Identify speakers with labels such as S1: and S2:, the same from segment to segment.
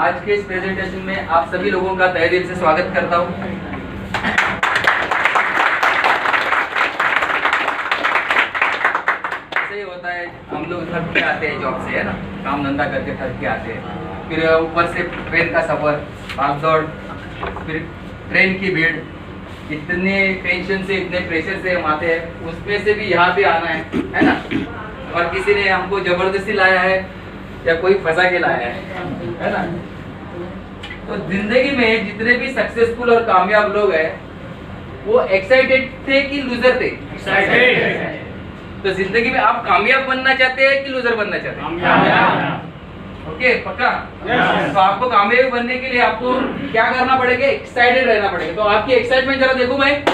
S1: आज के इस प्रेजेंटेशन में आप सभी लोगों का तहे दिल से स्वागत करता हूँ। ऐसे ही होता है, हम लोग थक के आते हैं जॉब से, है ना, काम धंधा करके थक के आते हैं, फिर ऊपर से ट्रेन का सफर, भाग दौड़, फिर ट्रेन की भीड़, इतने टेंशन से इतने प्रेशर से हम आते हैं, उसमें से भी यहाँ पे आना है ना, और किसी ने हमको जबरदस्ती लाया है या कोई फंसा के लाया है ना। तो जिंदगी में जितने भी सक्सेसफुल और कामयाब लोग हैं वो एक्साइटेड थे कि लूजर थे? एक्साइटेड। तो जिंदगी में आप कामयाब बनना चाहते हैं कि लूजर बनना चाहते हैं? ओके, पक्का? तो आपको कामयाब बनने के लिए आपको क्या करना पड़ेगा? एक्साइटेड रहना पड़ेगा। तो आपकी एक्साइटमेंट जरा देखो मैं।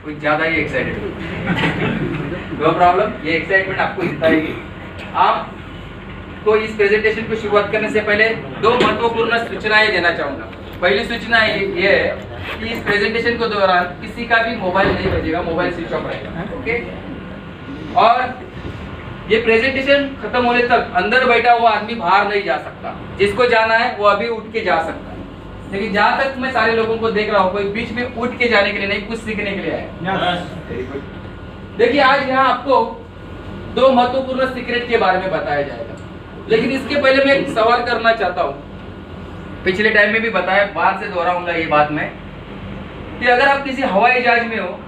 S1: कुछ ज्यादा ही एक्साइटेड, नो प्रॉब्लम, ये एक्साइटमेंट आपको जिताएगी। आपको इस प्रेजेंटेशन को शुरुआत करने से पहले दो महत्वपूर्ण सूचनाएं देना चाहूंगा। पहली सूचना ये है कि इस प्रेजेंटेशन के दौरान किसी का भी मोबाइल नहीं बजेगा, मोबाइल स्विच ऑफ रहेगा, ओके। और ये प्रेजेंटेशन खत्म होने तक अंदर बैठा हुआ आदमी बाहर नहीं जा सकता। जिसको जाना है वो अभी उठ के जा सकता है, लेकिन जहाँ तक मैं सारे लोगों को देख रहा हूँ, कोई बीच में उठ के जाने के लिए नहीं, कुछ सीखने के लिए आया। देखिए, आज यहाँ आपको दो महत्वपूर्ण सीक्रेट के बारे में बताया जाएगा, लेकिन इसके पहले मैं एक सवाल करना चाहता हूँ। पिछले टाइम में भी बताया, बार से दोहराऊंगा ये बात मैं, कि अगर आप किसी हवाई जहाज में हो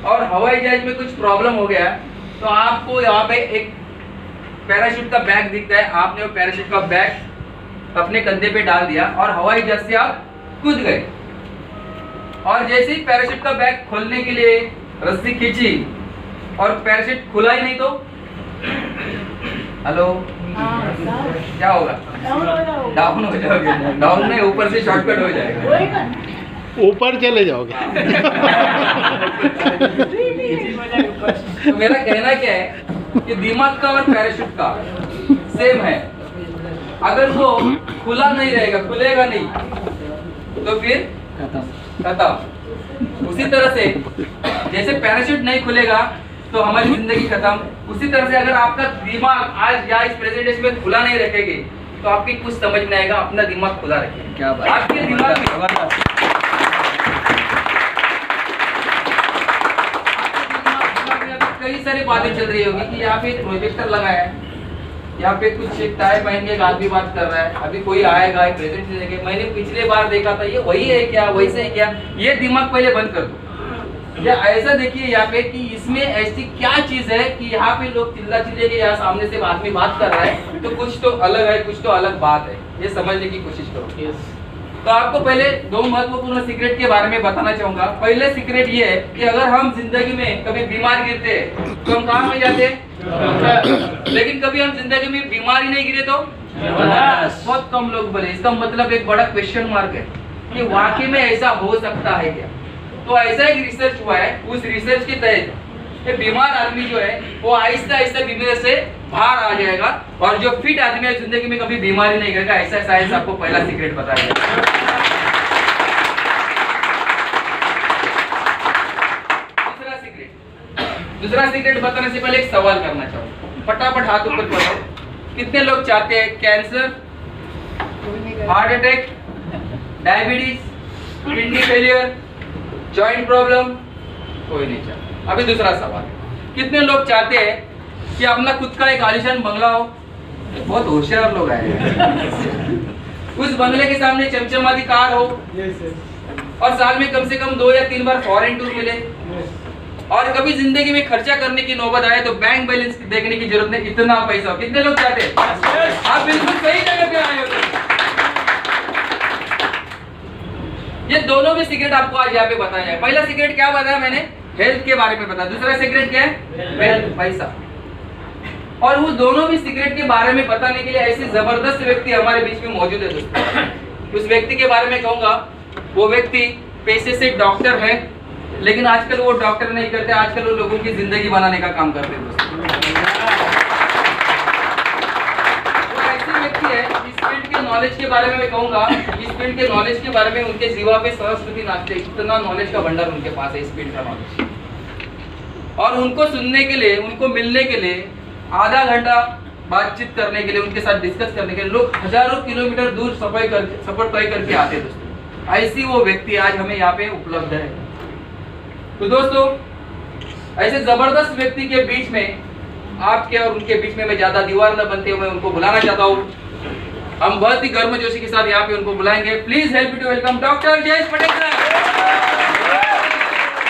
S1: और हवाई जहाज में कुछ प्रॉब्लम हो गया, तो आपको यहाँ पे एक पैराशूट का बैग दिखता है, आपने वो पैराशूट का बैग अपने कंधे पे डाल दिया और हवाई जहाज से आप कूद गए। और जैसे ही पैराशूट का बैग खोलने के लिए रस्सी खींची और पैराशूट खुला ही नहीं, तो हेलो, क्या होगा? डाउन हो जाओगे। डाउन में ऊपर से शॉर्टकट हो जाएगा,
S2: ऊपर चले जाओगे।
S1: तो मेरा कहना क्या है कि दिमाग का और पैराशूट का सेम है। अगर वो खुला नहीं रहेगा, खुलेगा नहीं, तो फिर खत्म। उसी तरह से जैसे पैराशूट नहीं खुलेगा तो हमारी जिंदगी खत्म, उसी तरह से अगर आपका दिमाग आज या इस प्रेजेंटेशन में खुला नहीं रखेगी तो आपकी कुछ समझ नहीं आएगा। अपना दिमाग खुला रखें। क्या बात? आपके दिमाग में कई सारी बातें चल रही होगी कि यहाँ पे प्रोजेक्टर लगाया है, यहाँ पे कुछ टाई पहन के एक आदमी बात कर रहा है, अभी कोई आएगा प्रेजेंटेशन देके, मैंने पिछले बार देखा था, ये वही है क्या, वैसे है क्या? ये दिमाग पहले बंद कर दो। या ऐसा देखिए यहाँ पे कि इसमें ऐसी क्या चीज है कि यहाँ पे लोग चिल्ला चिल्ले के यहाँ सामने से आदमी बात कर रहा है, तो कुछ तो अलग है, कुछ तो अलग बात है। ये समझने की कोशिश करो। तो आपको पहले दो महत्वपूर्ण सीक्रेट के बारे में बताना चाहूंगा। पहले सीक्रेट ये है कि अगर हम जिंदगी में कभी बीमार गिरते तो हम कहाँ में जाते? लेकिन कभी हम जिंदगी में बीमार ही नहीं गिरे तो बहुत कम लोग बोले। इसका मतलब एक बड़ा क्वेश्चन मार्क है कि वाकई में ऐसा हो सकता है क्या? तो ऐसा एक रिसर्च हुआ है, उस रिसर्च के तहत ये बीमार आदमी जो है वो आहिस्ता आहिस्ता बीमारी से बाहर आ जाएगा, और जो फिट आदमी है जिंदगी में कभी बीमारी नहीं करेगा। ऐसा साइंस आपको पहला सीक्रेट बताया जाएगा। दूसरा सीक्रेट बताने से पहले एक सवाल करना चाहूँ, फटाफट हाथ ऊपर करो। कितने लोग चाहते हैं cancer, heart attack, diabetes, kidney failure, joint problem? कोई नहीं चाहता। अभी दूसरा सवाल, कितने लोग चाहते हैं कि अपना खुद का एक आलीशान बंगला हो? बहुत होशियार लोग आए हैं। उस बंगले के सामने चमचमाती कार हो, और साल में कम से कम 2 या 3 बार फॉरेन टूर मिले, और कभी जिंदगी में खर्चा करने की नौबत आए तो बैंक बैलेंस देखने की जरूरत नहीं, इतना पैसा हो। कितने लोग चाहते हैं? आप बिल्कुल सही जगह पे आए हो। ये दोनों भी सीक्रेट आपको आज यहाँ पे बताया जाए। पहला सीक्रेट क्या बताया मैंने? हेल्थ के बारे में बताया। दूसरा सीक्रेट क्या है? वेल्थ, पैसा। और वो दोनों भी सीक्रेट के बारे में बताने के लिए ऐसे जबरदस्त व्यक्ति हमारे बीच में मौजूद है दोस्तों। उस व्यक्ति के बारे में कहूंगा, वो व्यक्ति पेशे से डॉक्टर है, लेकिन आजकल वो डॉक्टर नहीं करते, आजकल वो लोगों की जिंदगी बनाने का काम करते हैं दोस्तों। वो ऐसे व्यक्ति है, इस फील्ड के नॉलेज के बारे में मैं कहूंगा, इस फील्ड के नॉलेज के बारे में उनके जीवा पे सरस्वती नाचते, इतना नॉलेज का भंडार उनके पास है, इस फील्ड का नॉलेज। और उनको सुनने के लिए, उनको मिलने के लिए, आधा घंटा बातचीत करने के लिए, उनके साथ डिस्कस करने के लिए लोग हजारों किलोमीटर दूर सफर तय करके आते हैं दोस्तों। ऐसी वो व्यक्ति आज हमें यहाँ पे उपलब्ध है। तो दोस्तों, ऐसे जबरदस्त व्यक्ति के बीच में, आपके और उनके बीच में मैं ज्यादा दीवार न बनते हुए मैं उनको बुलाना चाहता हूँ। हम बहुत ही गर्मजोशी के साथ यहाँ पे उनको बुलाएंगे। Please help me to welcome doctor Jayesh Patel.